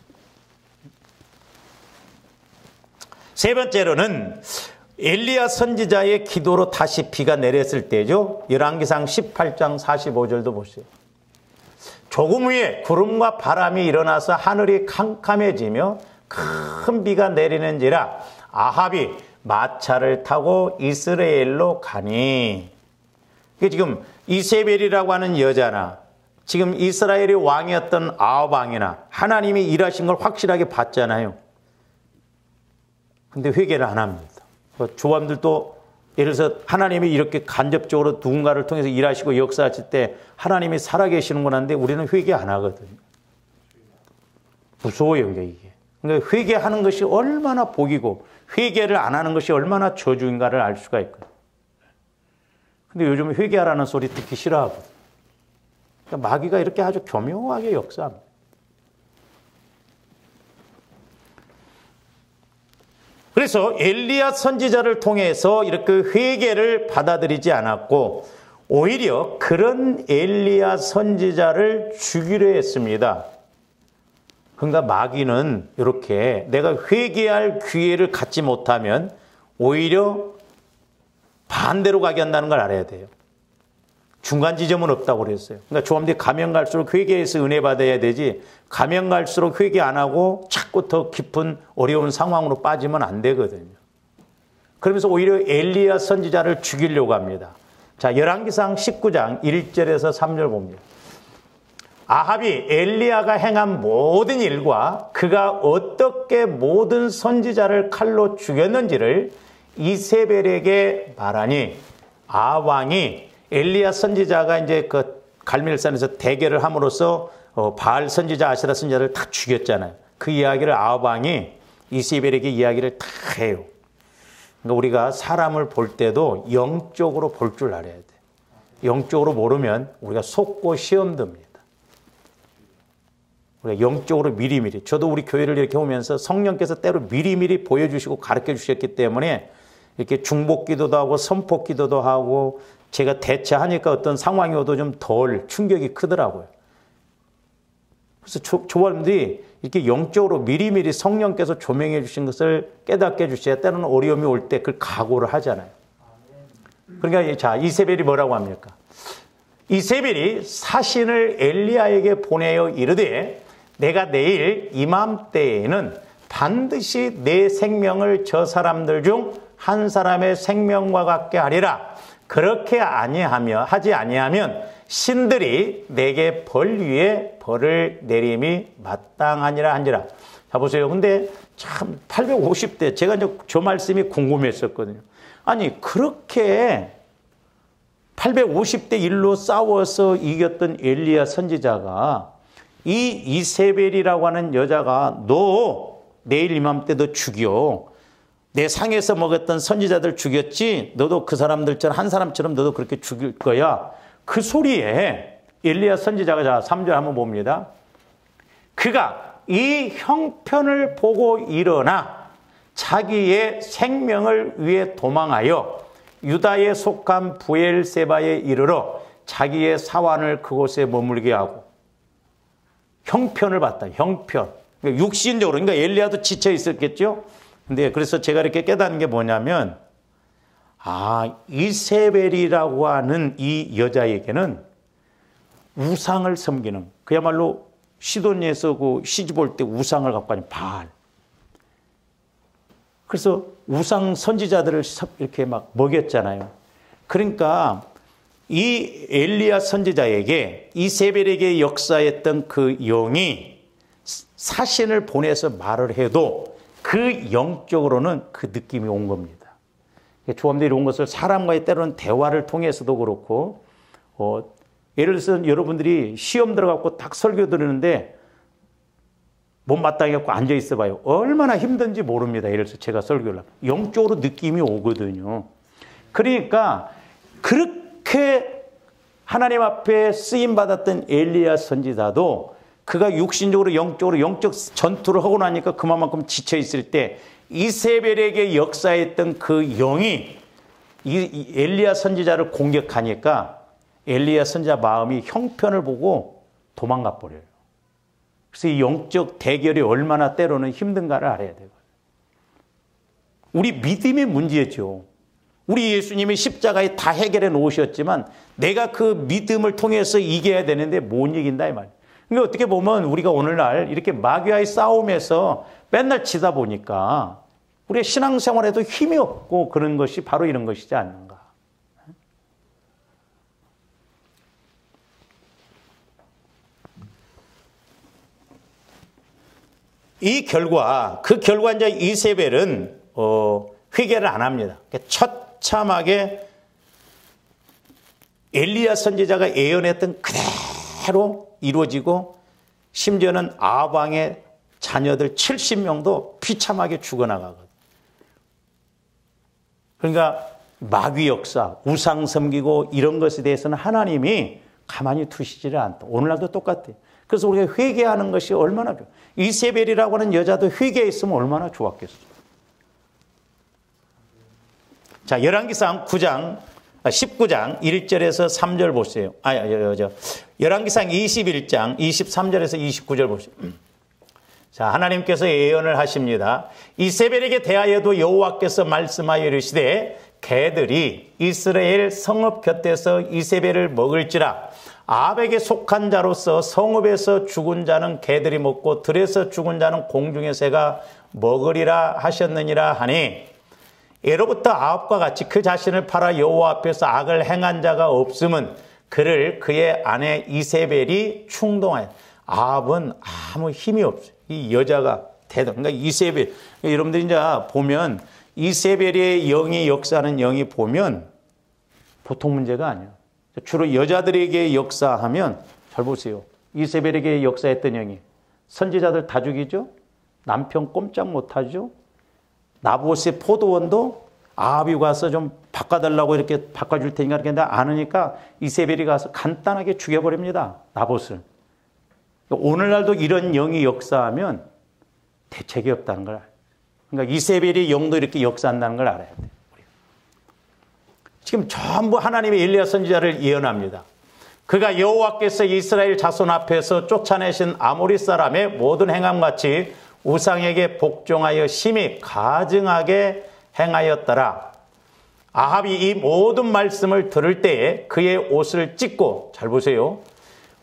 세 번째로는 엘리야 선지자의 기도로 다시 비가 내렸을 때죠. 열왕기상 18장 45절도 보세요. 조금 후에 구름과 바람이 일어나서 하늘이 캄캄해지며 큰 비가 내리는지라 아합이 마차를 타고 이스라엘로 가니. 이게 지금 이세벨이라고 하는 여자나 지금 이스라엘의 왕이었던 아합 왕이나 하나님이 일하신 걸 확실하게 봤잖아요. 근데 회개를 안 합니다. 조함들도 예를 들어서 하나님이 이렇게 간접적으로 누군가를 통해서 일하시고 역사하실 때 하나님이 살아계시는 건 한데 우리는 회개 안 하거든요. 무서워요, 이게. 그러니까 회개하는 것이 얼마나 복이고 회개를 안 하는 것이 얼마나 저주인가를 알 수가 있거든요. 근데 요즘 회개하라는 소리 듣기 싫어하거든요. 그러니까 마귀가 이렇게 아주 교묘하게 역사합니다. 그래서 엘리야 선지자를 통해서 이렇게 회개를 받아들이지 않았고 오히려 그런 엘리야 선지자를 죽이려 했습니다. 그러니까 마귀는 이렇게 내가 회개할 기회를 갖지 못하면 오히려 반대로 가게 한다는 걸 알아야 돼요. 중간 지점은 없다고 그랬어요. 그러니까 조함들이 가면 갈수록 회개해서 은혜 받아야 되지 가면 갈수록 회개 안 하고 자꾸 더 깊은 어려운 상황으로 빠지면 안 되거든요. 그러면서 오히려 엘리야 선지자를 죽이려고 합니다. 자, 열왕기상 19장 1절에서 3절 봅니다. 아합이 엘리야가 행한 모든 일과 그가 어떻게 모든 선지자를 칼로 죽였는지를 이세벨에게 말하니 아합 왕이 엘리야 선지자가 이제 그 갈멜산에서 대결을 함으로써 바알 선지자, 아세라 선지자를 다 죽였잖아요. 그 이야기를 아합 왕이 이세벨에게 이야기를 다 해요. 그러니까 우리가 사람을 볼 때도 영적으로 볼 줄 알아야 돼. 영적으로 모르면 우리가 속고 시험 듭니다. 우리가 영적으로 미리미리. 저도 우리 교회를 이렇게 오면서 성령께서 때로 미리미리 보여주시고 가르쳐 주셨기 때문에 이렇게 중복기도도 하고 선포기도도 하고 제가 대처하니까 어떤 상황이 오도 좀 덜 충격이 크더라고요. 그래서 조원들이 이렇게 영적으로 미리미리 성령께서 조명해 주신 것을 깨닫게 해주셔야 때로는 어려움이 올 때 그걸 각오를 하잖아요. 그러니까 자, 이세벨이 뭐라고 합니까? 이세벨이 사신을 엘리야에게 보내어 이르되 내가 내일 이맘때에는 반드시 내 생명을 저 사람들 중 한 사람의 생명과 같게 하리라. 그렇게 하지 아니하면 신들이 내게 벌 위에 벌을 내림이 마땅하니라 한지라. 자 보세요. 근데 참 850대 제가 이제 저 말씀이 궁금했었거든요. 아니 그렇게 850대 1로 싸워서 이겼던 엘리야 선지자가 이 이세벨이라고 하는 여자가 너 내일 이맘때도 죽여. 내 상에서 먹었던 선지자들 죽였지 너도 그 사람들처럼 한 사람처럼 너도 그렇게 죽일 거야. 그 소리에 엘리야 선지자가 자 3절 한번 봅니다. 그가 이 형편을 보고 일어나 자기의 생명을 위해 도망하여 유다에 속한 부엘세바에 이르러 자기의 사환을 그곳에 머물게 하고 형편을 봤다. 형편. 그러니까 육신적으로. 그러니까 엘리야도 지쳐 있었겠죠. 근데 그래서 제가 이렇게 깨닫는 게 뭐냐면 이세벨이라고 하는 이 여자에게는 우상을 섬기는 그야말로 시돈에서 그 시집 올 때 우상을 갖고 가는 바알. 그래서 우상 선지자들을 이렇게 막 먹였잖아요. 그러니까 이 엘리야 선지자에게 이세벨에게 역사했던 그 영이 사신을 보내서 말을 해도 그 영적으로는 그 느낌이 온 겁니다. 조함들이 온 것을 사람과의 때로는 대화를 통해서도 그렇고 예를 들어서 여러분들이 시험 들어갖고 딱 설교 들으는데 못마땅해 갖고 앉아 있어 봐요. 얼마나 힘든지 모릅니다. 예를 들어서 제가 설교를 하면 영적으로 느낌이 오거든요. 그러니까 그렇게 하나님 앞에 쓰임 받았던 엘리야 선지자도 그가 육신적으로 영적으로 영적 전투를 하고 나니까 그만큼 지쳐 있을 때 이세벨에게 역사했던 그 영이 이 엘리야 선지자를 공격하니까 엘리야 선지자 마음이 형편을 보고 도망가 버려요. 그래서 이 영적 대결이 얼마나 때로는 힘든가를 알아야 되거든요. 우리 믿음의 문제죠. 우리 예수님이 십자가에 다 해결해 놓으셨지만 내가 그 믿음을 통해서 이겨야 되는데 못 이긴다 이 말이에요. 그러니까 어떻게 보면 우리가 오늘날 이렇게 마귀와의 싸움에서 맨날 치다 보니까 우리의 신앙생활에도 힘이 없고 그런 것이 바로 이런 것이지 않는가. 그 결과 이제 이세벨은 회개를 안 합니다. 처참하게 엘리야 선지자가 예언했던 그대로 이루어지고 심지어는 아방의 자녀들 70명도 비참하게 죽어나가거든요. 그러니까 마귀 역사, 우상 섬기고 이런 것에 대해서는 하나님이 가만히 두시지를 않다. 오늘날도 똑같아요. 그래서 우리가 회개하는 것이 얼마나 좋아요. 이세벨이라고 하는 여자도 회개했으면 얼마나 좋았겠어요. 자, 열왕기상 19장 1절에서 3절 보세요. 열왕기상 21장 23절에서 29절 보세요. 자, 하나님께서 예언을 하십니다. 이세벨에게 대하여도 여호와께서 말씀하여 이르시되 개들이 이스라엘 성읍 곁에서 이세벨을 먹을지라. 아합에게 속한 자로서 성읍에서 죽은 자는 개들이 먹고 들에서 죽은 자는 공중의 새가 먹으리라 하셨느니라 하니, 예로부터 아합과 같이 그 자신을 팔아 여호와 앞에서 악을 행한 자가 없음은 그를 그의 아내 이세벨이 충동하여. 아합은 아무 힘이 없어요. 이 여자가 그러니까 이세벨, 여러분들이 이제 보면 이세벨의 영이 역사하는 영이 보면 보통 문제가 아니에요. 주로 여자들에게 역사하면 잘 보세요. 이세벨에게 역사했던 영이 선지자들 다 죽이죠. 남편 꼼짝 못하죠. 나봇의 포도원도 아합이 가서 좀 바꿔달라고 이렇게 바꿔줄 테니까 이렇게 안 하니까 이세벨이 가서 간단하게 죽여버립니다. 나봇을. 오늘날도 이런 영이 역사하면 대책이 없다는 걸 알아요. 그러니까 이세벨의 영도 이렇게 역사한다는 걸 알아야 돼요. 지금 전부 하나님의 엘리야 선지자를 예언합니다. 그가 여호와께서 이스라엘 자손 앞에서 쫓아내신 아모리 사람의 모든 행함같이 우상에게 복종하여 심히 가증하게 행하였더라. 아합이 이 모든 말씀을 들을 때에 그의 옷을 찢고, 잘 보세요,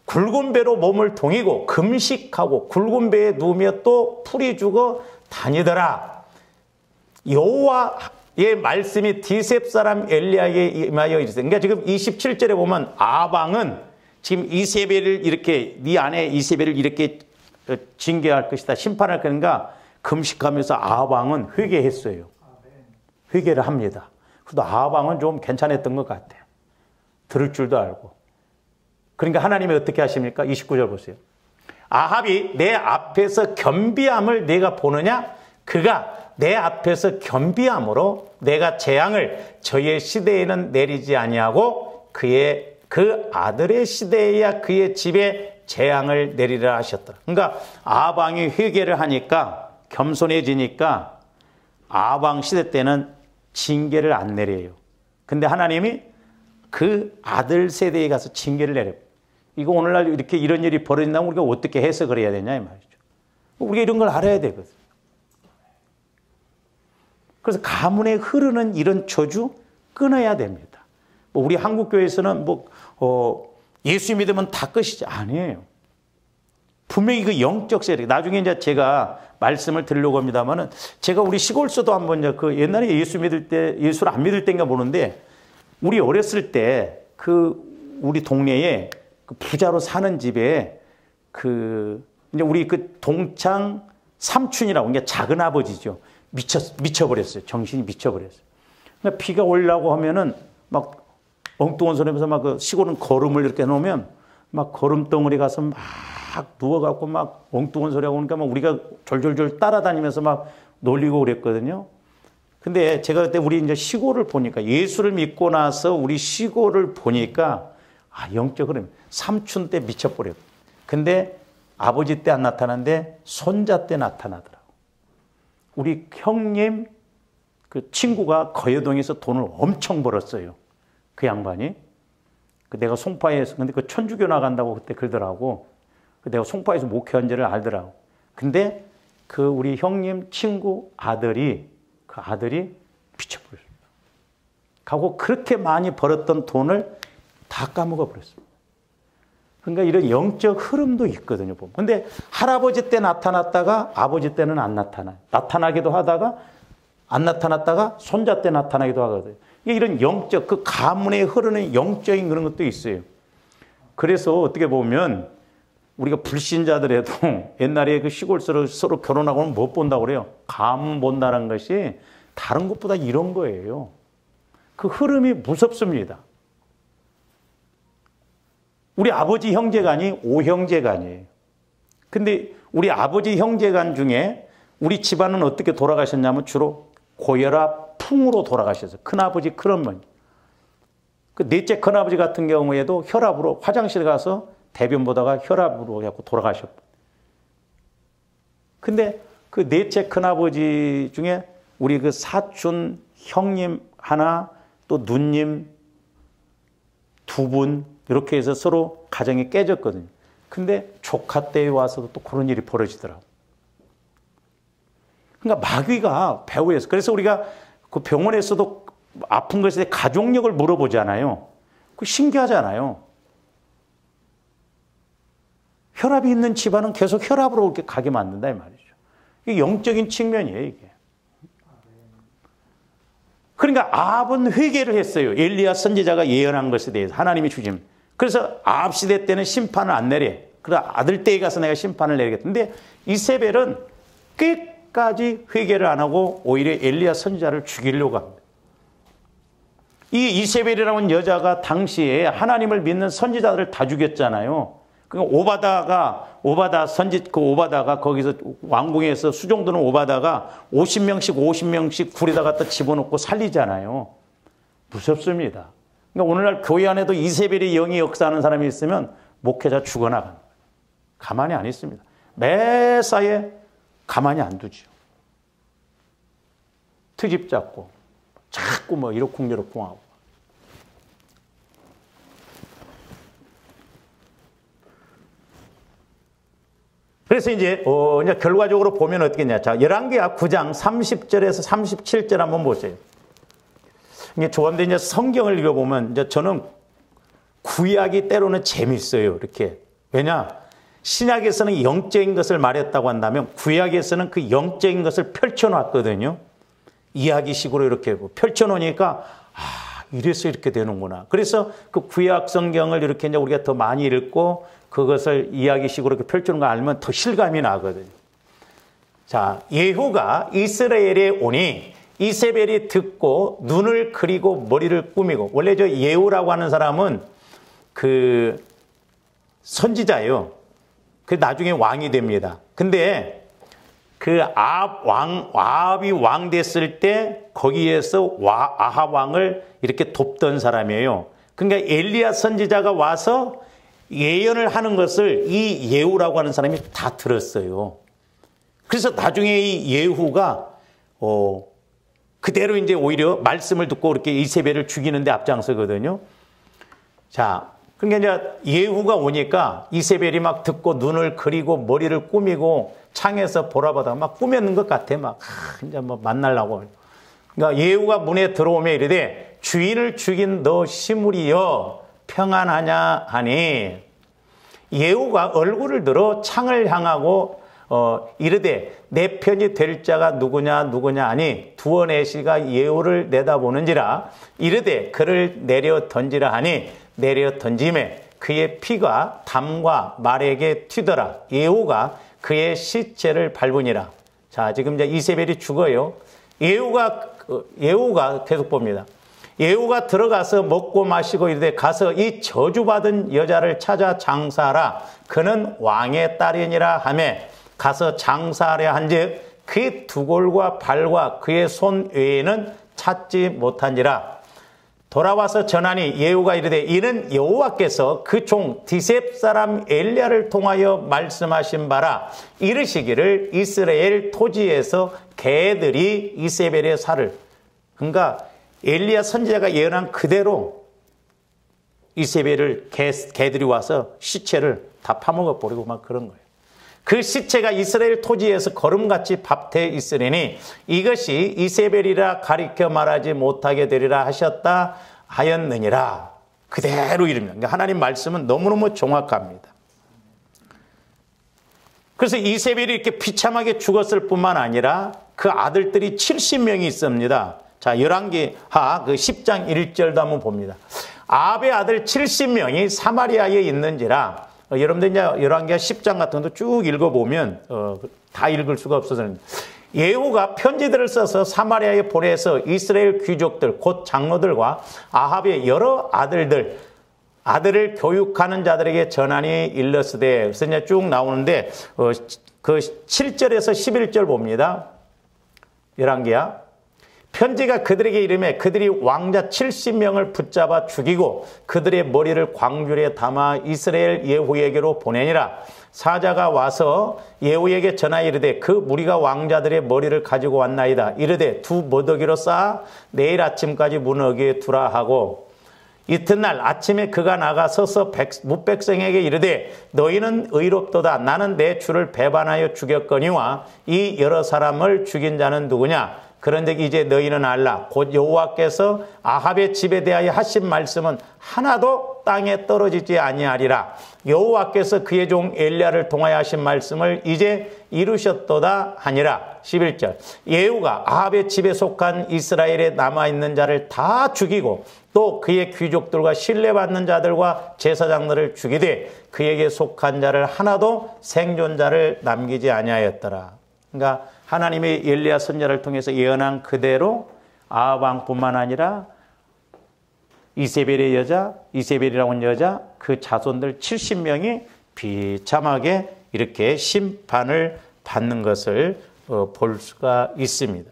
굵은 배로 몸을 동이고 금식하고 굵은 배에 누우며 또 풀이 죽어 다니더라. 여호와의 말씀이 디셉 사람 엘리야에게 임하여 이르되, 그러니까 지금 27절에 보면 아방은 지금 이세벨을 이렇게, 네 아내 이세벨을 이렇게 징계할 것이다, 심판할 것인가, 금식하면서 아방은 회개했어요. 회개를 합니다. 그래도 아방은 좀 괜찮았던 것 같아요. 들을 줄도 알고. 그러니까 하나님이 어떻게 하십니까? 29절 보세요. 아합이 내 앞에서 겸비함을 내가 보느냐? 그가 내 앞에서 겸비함으로 내가 재앙을 저의 시대에는 내리지 아니하고 그 아들의 시대에야 그의 집에 재앙을 내리라 하셨더라. 그러니까 아방이 회개를 하니까, 겸손해지니까 아방 시대 때는 징계를 안 내려요. 근데 하나님이 그 아들 세대에 가서 징계를 내려요. 이거 오늘날 이렇게 이런 일이 벌어진다면 우리가 어떻게 해석을 해야 되냐 이 말이죠. 우리가 이런 걸 알아야 되거든. 그래서 가문에 흐르는 이런 저주 끊어야 됩니다. 뭐 우리 한국교회에서는 예수 믿으면 다 끝이지, 아니에요. 분명히 그 영적 세력, 나중에 이제 제가 말씀을 드리려고 합니다만은, 제가 우리 시골서도 한번 그 옛날에 예수 믿을 때, 예수를 안 믿을 때인가 보는데, 우리 어렸을 때 우리 동네에 그 부자로 사는 집에 이제 우리 그 동창 삼촌이라고, 그러니까 작은 아버지죠. 미쳐버렸어요. 정신이 미쳐버렸어요. 그러니까 비가 오려고 하면은 막 엉뚱한 소리 하면서 막 그 시골은 거름을 이렇게 놓으면 막 거름덩어리 가서 막 누워갖고 막 엉뚱한 소리 하고, 그러니까 막 우리가 졸졸졸 따라다니면서 막 놀리고 그랬거든요. 근데 제가 그때 우리 이제 시골을 보니까, 예수를 믿고 나서 우리 시골을 보니까, 영적 흐름, 삼촌 때 미쳐버렸고, 근데 아버지 때 안 나타나는데 손자 때 나타나더라고. 우리 형님 그 친구가 거여동에서 돈을 엄청 벌었어요. 그 양반이. 내가 송파에서, 근데 그 천주교 나간다고 그때 그러더라고. 내가 송파에서 목회한 지를 알더라고. 근데 그 우리 형님 친구 아들이 미쳐버렸습니다. 가고 그렇게 많이 벌었던 돈을 다 까먹어 버렸습니다. 그러니까 이런 영적 흐름도 있거든요. 근데 할아버지 때 나타났다가 아버지 때는 안 나타나요. 나타나기도 하다가 안 나타났다가 손자 때 나타나기도 하거든요. 이런 영적, 그 가문에 흐르는 영적인 그런 것도 있어요. 그래서 어떻게 보면 우리가 불신자들에도 옛날에 그 시골 서로 결혼하고는 못 본다고 그래요. 가문 본다는 것이 다른 것보다 이런 거예요. 그 흐름이 무섭습니다. 우리 아버지 형제간이 오형제간이에요. 근데 우리 아버지 형제간 중에 우리 집안은 어떻게 돌아가셨냐면 주로 고혈압, 풍으로 돌아가셨어요. 큰아버지, 큰어머니. 그 넷째 큰아버지 같은 경우에도 혈압으로 화장실 가서 대변 보다가 혈압으로 해갖고 돌아가셨고. 근데 그 넷째 큰아버지 중에 우리 그 사촌 형님 하나, 또 누님 두 분, 이렇게 해서 서로 가정이 깨졌거든요. 근데 조카 때에 와서도 또 그런 일이 벌어지더라고. 그러니까 마귀가 배후에서, 그래서 우리가 그 병원에서도 아픈 것에 가족력을 물어보잖아요. 그 신기하잖아요. 혈압이 있는 집안은 계속 혈압으로 이렇게 가게 만든다 이 말이죠. 이게 영적인 측면이에요, 이게. 그러니까 아합은 회개를 했어요. 엘리야 선지자가 예언한 것에 대해서 하나님이 주심. 그래서 아합 시대 때는 심판을 안 내려. 그래 아들 때에 가서 내가 심판을 내리겠다. 근데 이세벨은 끝까지 회개를 안 하고 오히려 엘리야 선지자를 죽이려고 합니다. 이 이세벨이라는 여자가 당시에 하나님을 믿는 선지자들을 다 죽였잖아요. 그러니까 오바다가 거기서 왕궁에서 수종드는 오바다가 50명씩 굴에다 갖다 집어넣고 살리잖아요. 무섭습니다. 그러니까 오늘날 교회 안에도 이세벨의 영이 역사하는 사람이 있으면 목회자 죽어나가는 거예요. 가만히 안 있습니다. 매사에 가만히 안 두죠. 트집 잡고 자꾸 뭐 이러쿵저러쿵 하고. 그래서 이제 결과적으로 보면 어떻게 했냐. 자, 열왕기하 9장 30절에서 37절 한번 보세요. 이게 좋은데 이제 성경을 읽어보면 이제 저는 구약이 때로는 재밌어요. 이렇게. 왜냐? 신약에서는 영적인 것을 말했다고 한다면 구약에서는 그 영적인 것을 펼쳐놨거든요. 이야기식으로 이렇게 펼쳐놓으니까 이래서 이렇게 되는구나. 그래서 그 구약 성경을 이렇게 이제 우리가 더 많이 읽고 그것을 이야기식으로 이렇게 펼쳐놓은 거 알면 더 실감이 나거든요. 자, 예후가 이스라엘에 오니 이세벨이 듣고 눈을 그리고 머리를 꾸미고, 원래 저 예후라고 하는 사람은 그 선지자예요. 그 나중에 왕이 됩니다. 근데 그 아합이 왕 됐을 때 거기에서 아합 왕을 이렇게 돕던 사람이에요. 그러니까 엘리야 선지자가 와서 예언을 하는 것을 이 예후라고 하는 사람이 다 들었어요. 그래서 나중에 이 예후가 그대로 이제 오히려 말씀을 듣고 이렇게 이세벨을 죽이는데 앞장서거든요. 자, 그러니까 이제 예후가 오니까 이세벨이 막 듣고 눈을 그리고 머리를 꾸미고 창에서 보라보다 막 꾸몄는 것 같아. 막 이제 뭐 만나려고. 그러니까 예후가 문에 들어오면 이르되 주인을 죽인 너 시므리여 평안하냐 하니, 예후가 얼굴을 들어 창을 향하고 이르되 내 편이 될 자가 누구냐 하니 두어 내시가 예후를 내다보는지라. 이르되 그를 내려 던지라 하니 내려 던짐에 그의 피가 담과 말에게 튀더라. 예후가 그의 시체를 밟으니라. 자, 지금 이제 이세벨이 죽어요. 예후가 계속 봅니다. 예후가 들어가서 먹고 마시고 이르되 가서 이 저주받은 여자를 찾아 장사하라. 그는 왕의 딸이니라 하며 가서 장사하려 한즉 그의 두골과 발과 그의 손 외에는 찾지 못한지라. 돌아와서 전하니 예후가 이르되 이는 여호와께서 그 종 디셉 사람 엘리야를 통하여 말씀하신 바라. 이르시기를 이스라엘 토지에서 개들이 이세벨의 살을, 그러니까 엘리야 선지자가 예언한 그대로 이세벨을 개들이 와서 시체를 다 파먹어 버리고 막 그런 거예요. 그 시체가 이스라엘 토지에서 거름같이 밥돼 있으리니 이것이 이세벨이라 가리켜 말하지 못하게 되리라 하셨다 하였느니라. 그대로 이릅니다. 그러니까 하나님 말씀은 너무너무 정확합니다. 그래서 이세벨이 이렇게 비참하게 죽었을 뿐만 아니라 그 아들들이 70명이 있습니다. 자, 열왕기하 그 10장 1절도 한번 봅니다. 아합의 아들 70명이 사마리아에 있는지라. 여러분들 이제 열왕기하 10장 같은 것도 쭉 읽어보면 다 읽을 수가 없어서 예후가 편지들을 써서 사마리아에 보내서 이스라엘 귀족들 곧 장로들과 아합의 여러 아들을 교육하는 자들에게 전하니 일러스되. 그래서 이제 쭉 나오는데 그 7절에서 11절 봅니다. 열왕기하. 편지가 그들에게 이르매 그들이 왕자 70명을 붙잡아 죽이고 그들의 머리를 광줄에 담아 이스라엘 예후에게로 보내니라. 사자가 와서 예후에게 전하여 이르되 그 무리가 왕자들의 머리를 가지고 왔나이다. 이르되 두 모더기로 쌓아 내일 아침까지 문어기에 두라 하고, 이튿날 아침에 그가 나가 서서 뭇백성에게 이르되 너희는 의롭도다. 나는 내 주를 배반하여 죽였거니와 이 여러 사람을 죽인 자는 누구냐. 그런즉 이제 너희는 알라. 곧 여호와께서 아합의 집에 대하여 하신 말씀은 하나도 땅에 떨어지지 아니하리라. 여호와께서 그의 종 엘리야를 통하여 하신 말씀을 이제 이루셨도다 하니라. 11절. 예후가 아합의 집에 속한 이스라엘에 남아있는 자를 다 죽이고 또 그의 귀족들과 신뢰받는 자들과 제사장들을 죽이되 그에게 속한 자를 하나도 생존자를 남기지 아니하였더라. 그러니까 하나님의 엘리야 선지자를 통해서 예언한 그대로 아합 왕뿐만 아니라 이세벨의 여자, 이세벨이라고 하는 여자, 그 자손들 70명이 비참하게 이렇게 심판을 받는 것을 볼 수가 있습니다.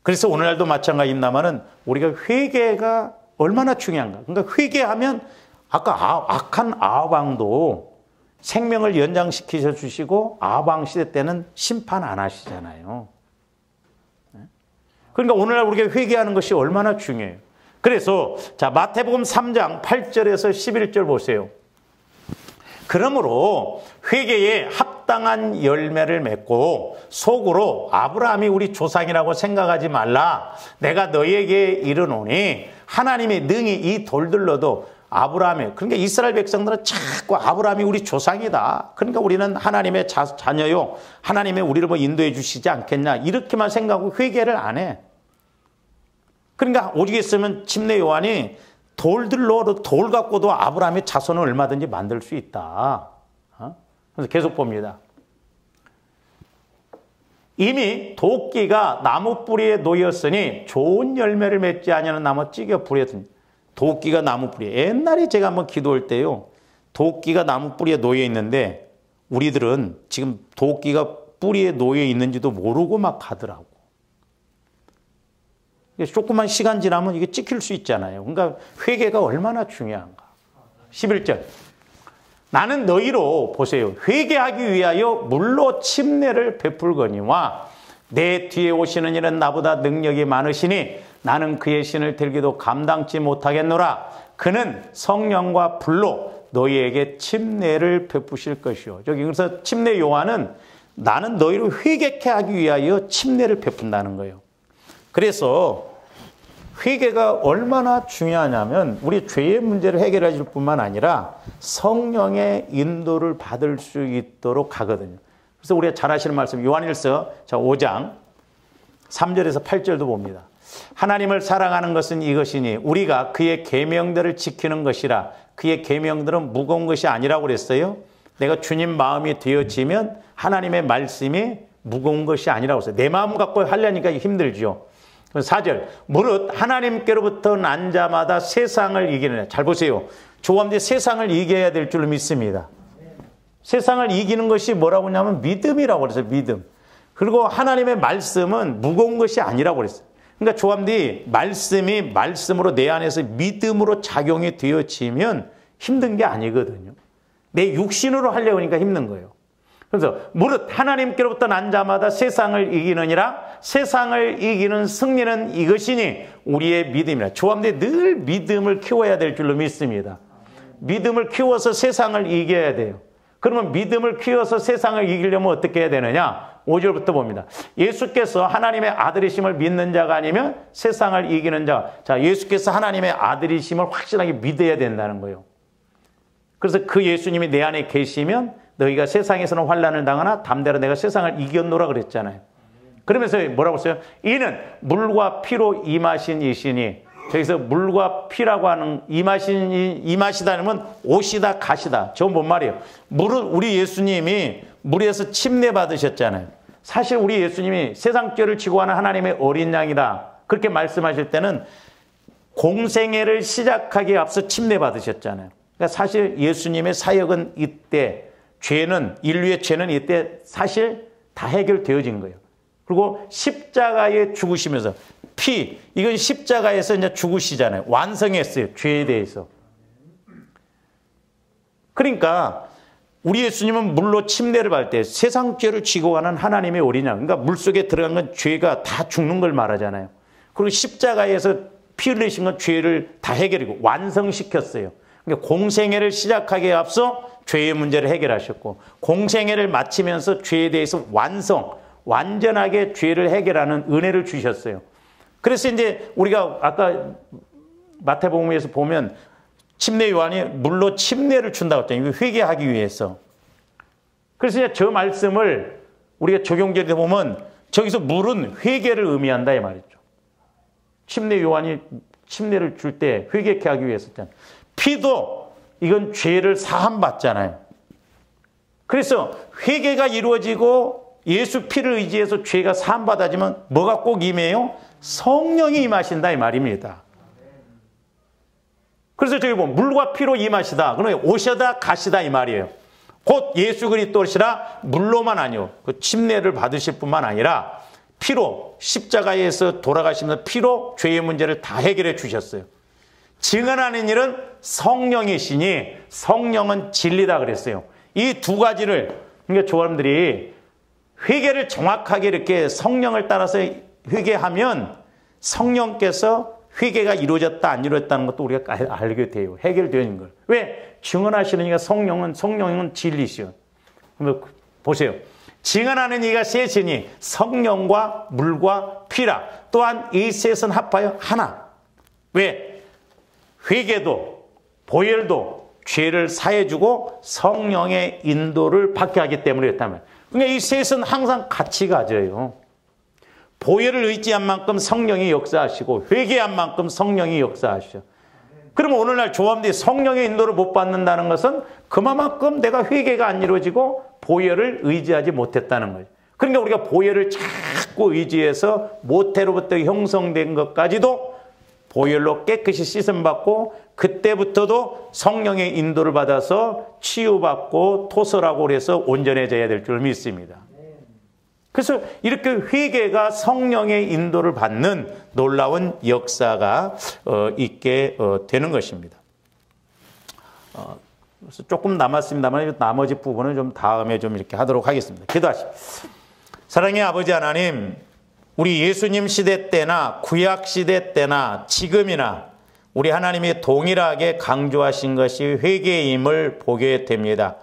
그래서 오늘날도 마찬가지입니다만은 우리가 회개가 얼마나 중요한가. 그러니까 회개하면 아까 악한 아합 왕도 생명을 연장시켜 주시고 아합 왕 시대 때는 심판 안 하시잖아요. 그러니까 오늘날 우리가 회개하는 것이 얼마나 중요해요. 그래서 자, 마태복음 3장 8절에서 11절 보세요. 그러므로 회개에 합당한 열매를 맺고 속으로 아브라함이 우리 조상이라고 생각하지 말라. 내가 너희에게 이르노니 하나님이 능히 이 돌들로도 아브라함의, 그러니까 이스라엘 백성들은 자꾸 아브라함이 우리 조상이다. 그러니까 우리는 하나님의 자녀요. 하나님의 우리를 뭐 인도해 주시지 않겠냐. 이렇게만 생각하고 회개를 안 해. 그러니까 오직 있으면 침례 요한이 돌들로 돌 갖고도 아브라함의 자손을 얼마든지 만들 수 있다. 그래서 계속 봅니다. 이미 도끼가 나무 뿌리에 놓였으니 좋은 열매를 맺지 아니하는 나무 찌겨 불에 든. 도끼가 나무 뿌리에. 옛날에 제가 한번 기도할 때요. 도끼가 나무 뿌리에 놓여 있는데 우리들은 지금 도끼가 뿌리에 놓여 있는지도 모르고 막 가더라고. 조금만 시간 지나면 이게 찍힐 수 있잖아요. 그러니까 회개가 얼마나 중요한가. 11절. 나는 너희로 보세요. 회개하기 위하여 물로 침례를 베풀거니와 내 뒤에 오시는 이는 나보다 능력이 많으시니 나는 그의 신을 들기도 감당치 못하겠노라. 그는 성령과 불로 너희에게 침례를 베푸실 것이요. 저기 그래서 침례 요한은 나는 너희를 회개케 하기 위하여 침례를 베푼다는 거예요. 그래서 회개가 얼마나 중요하냐면 우리 죄의 문제를 해결해 줄 뿐만 아니라 성령의 인도를 받을 수 있도록 하거든요. 그래서 우리가 잘 아시는 말씀 요한일서 5장 3절에서 8절도 봅니다. 하나님을 사랑하는 것은 이것이니 우리가 그의 계명들을 지키는 것이라. 그의 계명들은 무거운 것이 아니라고 그랬어요. 내가 주님 마음이 되어지면 하나님의 말씀이 무거운 것이 아니라고 했어요. 내 마음 갖고 하려니까 힘들죠. 4절. 무릇 하나님께로부터 난 자마다 세상을 이기느냐. 잘 보세요. 조감대 세상을 이겨야 될 줄로 믿습니다. 세상을 이기는 것이 뭐라고 하냐면 믿음이라고 그랬어요. 믿음. 그리고 하나님의 말씀은 무거운 것이 아니라고 그랬어요. 그러니까 조감대 말씀이 말씀으로 내 안에서 믿음으로 작용이 되어지면 힘든 게 아니거든요. 내 육신으로 하려고 하니까 힘든 거예요. 그래서 무릇 하나님께로부터 난 자마다 세상을 이기느니라. 세상을 이기는 승리는 이것이니 우리의 믿음이라. 조함대 늘 믿음을 키워야 될 줄로 믿습니다. 믿음을 키워서 세상을 이겨야 돼요. 그러면 믿음을 키워서 세상을 이기려면 어떻게 해야 되느냐? 5절부터 봅니다. 예수께서 하나님의 아들이심을 믿는 자가 아니면 세상을 이기는 자. 자, 예수께서 하나님의 아들이심을 확실하게 믿어야 된다는 거예요. 그래서 그 예수님이 내 안에 계시면 너희가 세상에서는 환난을 당하나 담대로 내가 세상을 이겼노라 그랬잖아요. 그러면서 뭐라고 했어요? 이는 물과 피로 임하신 이시니. 저기서 물과 피라고 하는 임하시다는 오시다 가시다. 저건 뭔 말이에요? 물은 우리 예수님이 물에서 침례 받으셨잖아요. 사실 우리 예수님이 세상 죄를 지고 하는 하나님의 어린 양이다. 그렇게 말씀하실 때는 공생애를 시작하기에 앞서 침례 받으셨잖아요. 그러니까 사실 예수님의 사역은 이때 인류의 죄는 이때 사실 다 해결되어진 거예요. 그리고 십자가에 죽으시면서 이건 십자가에서 이제 죽으시잖아요. 완성했어요. 죄에 대해서. 그러니까 우리 예수님은 물로 침례를 받을 때 세상 죄를 지고 가는 하나님의 어린 양. 그러니까 물속에 들어간 건 죄가 다 죽는 걸 말하잖아요. 그리고 십자가에서 피 흘리신 건 죄를 다 해결이고 완성시켰어요. 그러니까 공생애를 시작하기에 앞서 죄의 문제를 해결하셨고 공생애를 마치면서 죄에 대해서 완전하게 죄를 해결하는 은혜를 주셨어요. 그래서 이제 우리가 아까 마태복음에서 보면 침례 요한이 물로 침례를 준다고 했잖아요. 회개하기 위해서. 그래서 이제 저 말씀을 우리가 적용제에 보면 저기서 물은 회개를 의미한다 이 말이죠. 침례 요한이 침례를 줄 때 회개케 하기 위해서 했잖아요. 피도 이건 죄를 사함받잖아요. 그래서 회개가 이루어지고 예수 피를 의지해서 죄가 사함받아지면 뭐가 꼭 임해요? 성령이 임하신다 이 말입니다. 그래서 저기 보면 물과 피로 임하시다. 그러면 오셔다 가시다 이 말이에요. 곧 예수 그리스도시라 물로만 아니요. 그 침례를 받으실 뿐만 아니라 피로 십자가에서 돌아가시면서 피로 죄의 문제를 다 해결해 주셨어요. 증언하는 일은 성령이시니 성령은 진리다 그랬어요. 이 두 가지를 그러니까 조사람들이 회개를 정확하게 이렇게 성령을 따라서 회개하면 성령께서 회개가 이루어졌다 안 이루어졌다는 것도 우리가 알게 돼요. 해결되는 걸. 왜? 증언하시는 이가 성령은 진리시요. 보세요. 증언하는 이가 셋이니 성령과 물과 피라. 또한 이 셋은 합하여 하나. 왜? 회개도 보혈도 죄를 사해주고 성령의 인도를 받게 하기 때문에 그렇다면. 그러니까 이 셋은 항상 같이 가져요. 보혈을 의지한 만큼 성령이 역사하시고 회개한 만큼 성령이 역사하시죠. 그러면 오늘날 조합들이 성령의 인도를 못 받는다는 것은 그만큼 내가 회개가 안 이루어지고 보혈을 의지하지 못했다는 거죠. 그러니까 우리가 보혈을 자꾸 의지해서 모태로부터 형성된 것까지도 보혈로 깨끗이 씻음받고 그때부터도 성령의 인도를 받아서 치유받고 토설하고 그래서 온전해져야 될 줄 믿습니다. 그래서 이렇게 회개가 성령의 인도를 받는 놀라운 역사가 있게 되는 것입니다. 그래서 조금 남았습니다만 나머지 부분은 좀 다음에 좀 이렇게 하도록 하겠습니다. 기도하십시오. 사랑의 아버지 하나님, 우리 예수님 시대 때나 구약 시대 때나 지금이나 우리 하나님이 동일하게 강조하신 것이 회개임을 보게 됩니다.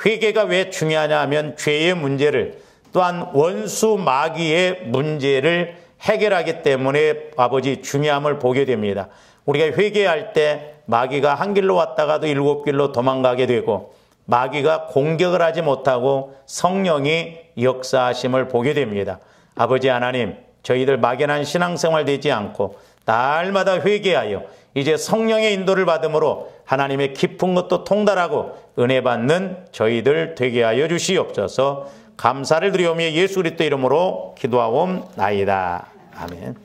회개가 왜 중요하냐 하면 죄의 문제를 또한 원수 마귀의 문제를 해결하기 때문에 아버지 중요함을 보게 됩니다. 우리가 회개할 때 마귀가 한 길로 왔다가도 7길로 도망가게 되고 마귀가 공격을 하지 못하고 성령이 역사하심을 보게 됩니다. 아버지 하나님, 저희들 막연한 신앙생활 되지 않고 날마다 회개하여 이제 성령의 인도를 받음으로 하나님의 깊은 것도 통달하고 은혜 받는 저희들 되게 하여 주시옵소서. 감사를 드리오며 예수 그리스도 이름으로 기도하옵나이다. 아멘.